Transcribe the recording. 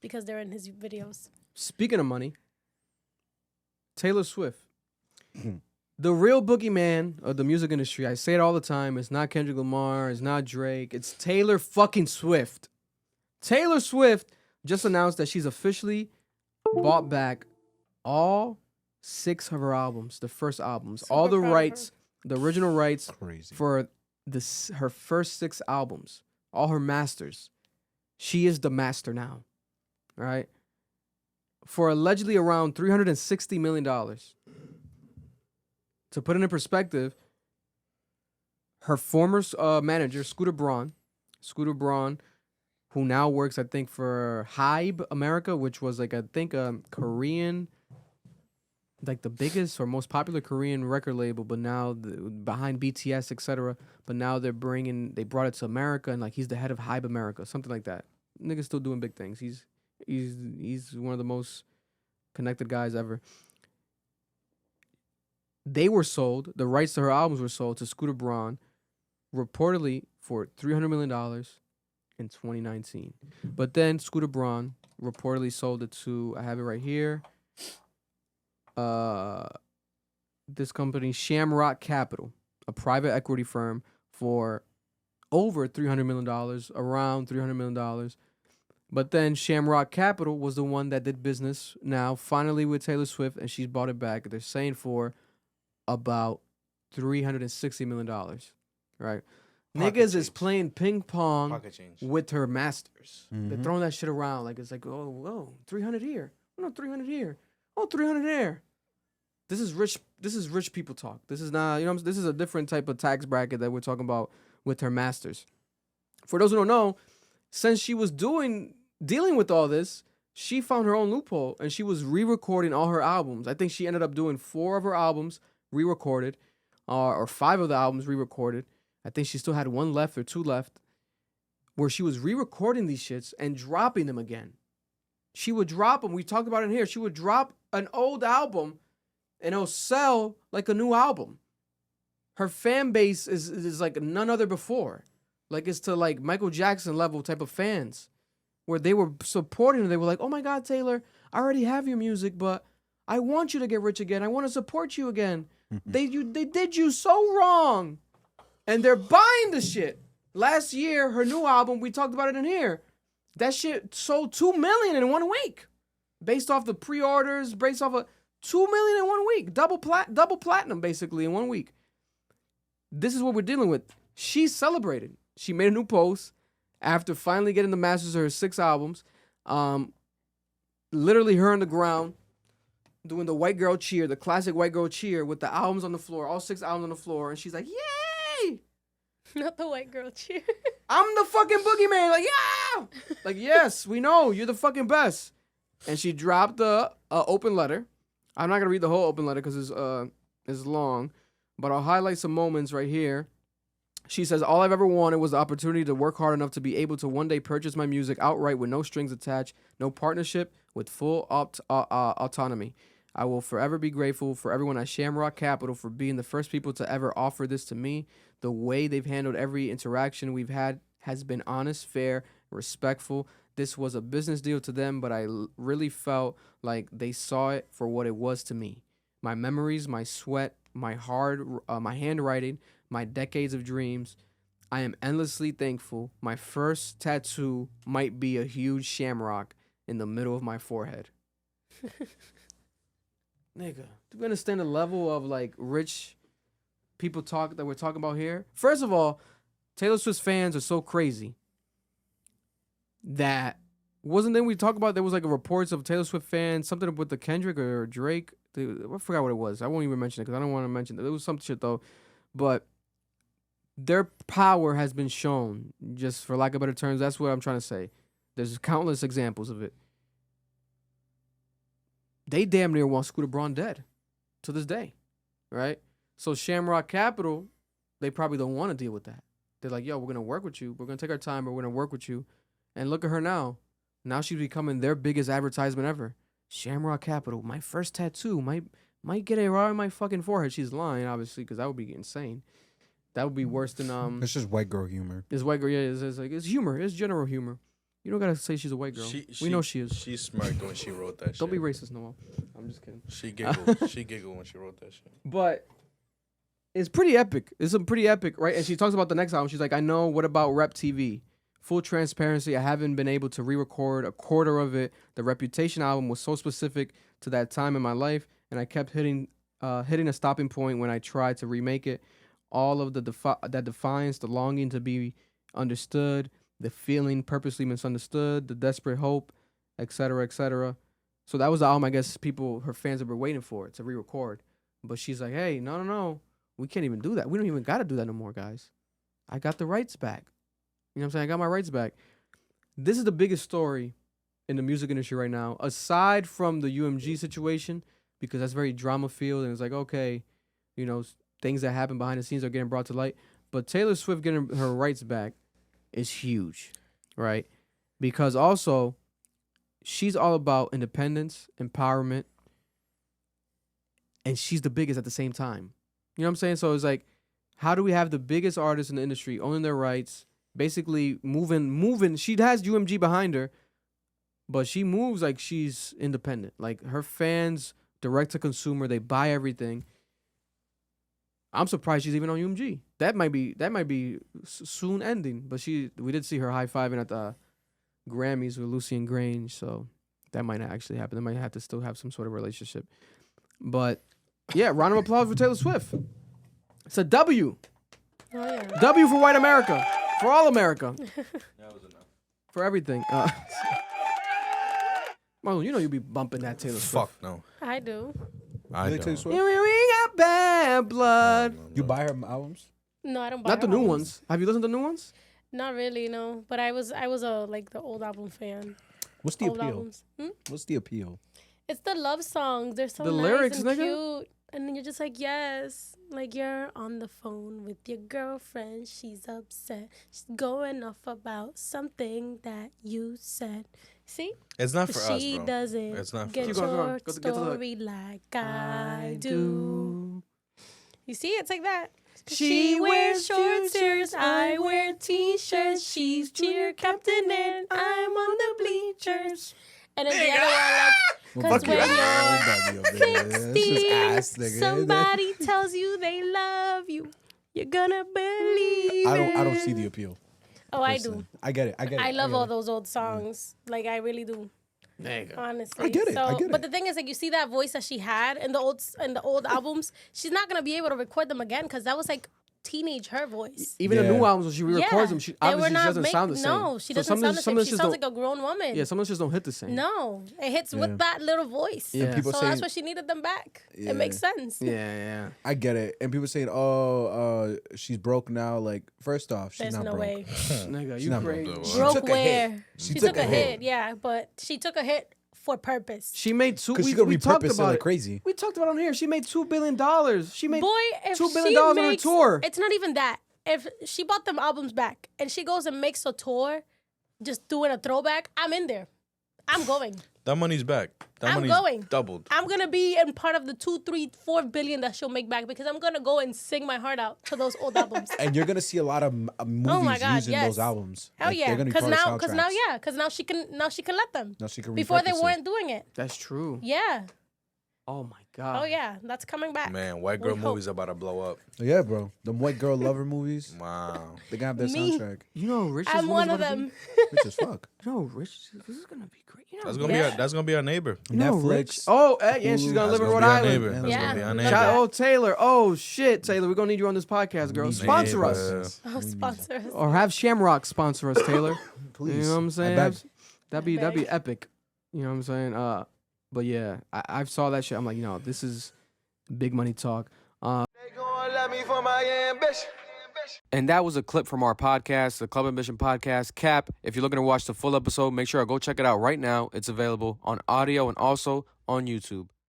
Because they're in his videos. Speaking of money, Taylor Swift. The real boogeyman of the music industry, I say it all the time, it's not Kendrick Lamar, it's not Drake, it's Taylor fucking Swift. Taylor Swift just announced that she's officially bought back all 6 of her albums, the first albums, all the rights, the original rights for her first 6 albums, all her masters. She is the master now, right? For allegedly around $360 million. To put it in perspective, her former manager, Scooter Braun, who now works, I think, for Hybe America, which was like, I think, Korean, like the biggest or most popular Korean record label, but now behind BTS, etc. But now they brought it to America, and like he's the head of Hybe America, something like that. Nigga's still doing big things. He's one of the most connected guys ever. They were sold, the rights to her albums were sold to Scooter Braun, reportedly for $300 million in 2019. But then Scooter Braun reportedly sold it to, I have it right here, this company, Shamrock Capital, a private equity firm, for over $300 million, around $300 million. But then Shamrock Capital was the one that did business now, finally with Taylor Swift, and she's bought it back. They're saying for about $360 million, right? Niggas is playing ping pong with her masters. They're throwing that shit around like it's like, oh, 300 here. Oh, no, 300 here. Oh, 300 there. This is rich people talk. This is not, this is a different type of tax bracket that we're talking about with her masters. For those who don't know, since she was dealing with all this, she found her own loophole and she was re-recording all her albums. I think she ended up doing 4 of her albums re-recorded, or 5 of the albums re-recorded. I think she still had 1 left or 2 left, where she was re-recording these shits and dropping them again. She would drop them. We talked about it in here. She would drop an old album and it'll sell like a new album. Her fan base is like none other before. Like it's to like Michael Jackson level type of fans, where they were supporting her. They were like, oh my God, Taylor, I already have your music, but I want you to get rich again. I want to support you again. They did you so wrong. And they're buying the shit. Last year, her new album, we talked about it in here. That shit sold 2 million in 1 week. Based off the pre-orders, based off of 2 million in 1 week. Double platinum, basically, in 1 week. This is what we're dealing with. She celebrated. She made a new post after finally getting the masters of her 6 albums. Literally her on the ground, doing the white girl cheer, the classic white girl cheer with the albums on the floor, all 6 albums on the floor. And she's like, yay! Not the white girl cheer. I'm the fucking boogeyman. Like, yeah! Like, yes, we know. You're the fucking best. And she dropped the open letter. I'm not going to read the whole open letter because it's long. But I'll highlight some moments right here. She says, all I've ever wanted was the opportunity to work hard enough to be able to one day purchase my music outright with no strings attached, no partnership, with full autonomy. I will forever be grateful for everyone at Shamrock Capital for being the first people to ever offer this to me. The way they've handled every interaction we've had has been honest, fair, respectful. This was a business deal to them, but I really felt like they saw it for what it was to me. My memories, my sweat, my handwriting, my decades of dreams. I am endlessly thankful. My first tattoo might be a huge shamrock in the middle of my forehead. Nigga, do we understand the level of like rich people talk that we're talking about here? First of all, Taylor Swift's fans are so crazy that wasn't then we talk about there was like a reports of Taylor Swift fans, something with the Kendrick or Drake. I forgot what it was. I won't even mention it because I don't want to mention it. There was some shit though, but their power has been shown. Just for lack of better terms, that's what I'm trying to say. There's countless examples of it. They damn near want Scooter Braun dead to this day, right? So Shamrock Capital, they probably don't want to deal with that. They're like, yo, we're going to work with you. We're going to take our time, but we're going to work with you. And look at her now. Now she's becoming their biggest advertisement ever. Shamrock Capital, my first tattoo might get a right on my fucking forehead. She's lying, obviously, because that would be insane. That would be worse than... It's just white girl humor. It's white girl, yeah. It's humor. It's general humor. You don't gotta say she's a white girl. We know she is. She smirked when she wrote that shit. Don't be racist, Noel. I'm just kidding. She giggled. She giggled when she wrote that shit. But it's pretty epic. It's a pretty epic, right? And she talks about the next album. She's like, I know, what about Rep TV? Full transparency, I haven't been able to re-record a quarter of it. The Reputation album was so specific to that time in my life, and I kept hitting a stopping point when I tried to remake it. All of that defiance, the longing to be understood, the feeling purposely misunderstood, the desperate hope, etc., etc. So that was the album I guess her fans have been waiting for to re-record. But she's like, hey, no. We can't even do that. We don't even got to do that no more, guys. I got the rights back. You know what I'm saying? I got my rights back. This is the biggest story in the music industry right now, aside from the UMG situation, because that's very drama-filled, and it's like, okay, you know, things that happen behind the scenes are getting brought to light. But Taylor Swift getting her rights back is huge, right? Because also, she's all about independence, empowerment, and she's the biggest at the same time. You know what I'm saying? So it's like, how do we have the biggest artists in the industry owning their rights, basically moving? She has UMG behind her, but she moves like she's independent. Like her fans, direct to consumer, they buy everything. I'm surprised she's even on UMG. That might be soon ending. But we did see her high-fiving at the Grammys with Lucian Grange, so that might not actually happen. They might have to still have some sort of relationship. But yeah, round of applause for Taylor Swift. It's a W. Oh, yeah. W for white America. For all America. That was enough. For everything. Marlon, you know you be bumping that Taylor Swift. Fuck no. I do. I You like Taylor don't. Swift? We got bad blood. You buy her albums? No, I don't buy Not the her new albums. ones. Have you listened to the new ones? Not really, no. But I was a like the old album fan. What's the Old appeal? albums. What's the appeal? It's the love songs. They're so The nice lyrics, and nigga? cute. And then you're just like, yes. Like you're on the phone with your girlfriend. She's upset. She's going off about something that you said. See? It's not for us, She bro. doesn't It's not for get us. Keep going, your go on. Get to the hook. story like I do. You see? It's like that. She wears short shorts, skirts, I wear t-shirts. She's cheer captain and I'm on the bleachers. And then the other one, like, 'cause when you're 16, somebody tells you they love you, you're gonna believe I don't it. see the appeal. Oh, I Listen, do. I get it. I love all those old songs. Like, I really do. There you go. Honestly, I get it, So, I get but it. the thing is, like, you see that voice that she had in the old albums. She's not gonna be able to record them again because that was like teenage her voice. Even the Yeah. new albums, when she re-records them, she they were obviously she not doesn't sound the same. No, she So doesn't sound the some same. of She just sounds don't- like a grown woman. Yeah, some of us just don't hit the same. No, it hits Yeah. with that little voice. Yeah. People So saying- that's why she needed them back. Yeah. It makes sense. Yeah. I get it. And people saying, "Oh, she's broke now." Like, first off, she's There's not no broke. way. Nigga, She's you not crazy. broke. She Broke took a hit. where? She She took took a a hit. hit, yeah, but she took a hit for purpose. She made two. Because We, she could we talked repurpose it about like it. crazy. We talked about it on here. She made $2 billion. She made Boy, if $2 billion she on her makes, tour. it's not even that. If she bought them albums back and she goes and makes a tour, just doing a throwback, I'm in there. I'm going. That money's back. That I'm money's going. doubled. I'm gonna be in part of the 2, 3, 4 billion that she'll make back because I'm gonna go and sing my heart out to those old albums. And you're gonna see a lot of movies Oh my God, using yes. those albums. Hell Like, yeah, they're gonna be because part of now, soundtracks. because now she can let them. Now she can Before they repurpose it. weren't doing it. That's true. Yeah. Oh my god. Oh yeah, that's coming back. Man, white girl We hope. movies about to blow up. Yeah, bro. Them white girl lover movies. Wow. They gonna have their Me. soundtrack. You know, Rich. I'm one of them. Rich as fuck. You know, Rich. This is gonna be great. You know, That's gonna Yeah. be that's gonna be our neighbor. you know, Rich. Netflix. Oh, yeah, she's gonna That's live in gonna Rhode be our Island. neighbor. That's Yeah. gonna be our Love neighbor. that. Oh, Taylor. Oh shit, Taylor. We're gonna need you on this podcast, girl. We need Sponsor you. us, Yeah. Oh, sponsor us. or have Shamrock sponsor us, Taylor. Please. You know what I'm saying? I beg. That'd be epic. You know what I'm saying? But yeah, I saw that shit. I'm like, you know, this is big money talk. And that was a clip from our podcast, the Club Ambition podcast. Cap, if you're looking to watch the full episode, make sure to go check it out right now. It's available on audio and also on YouTube.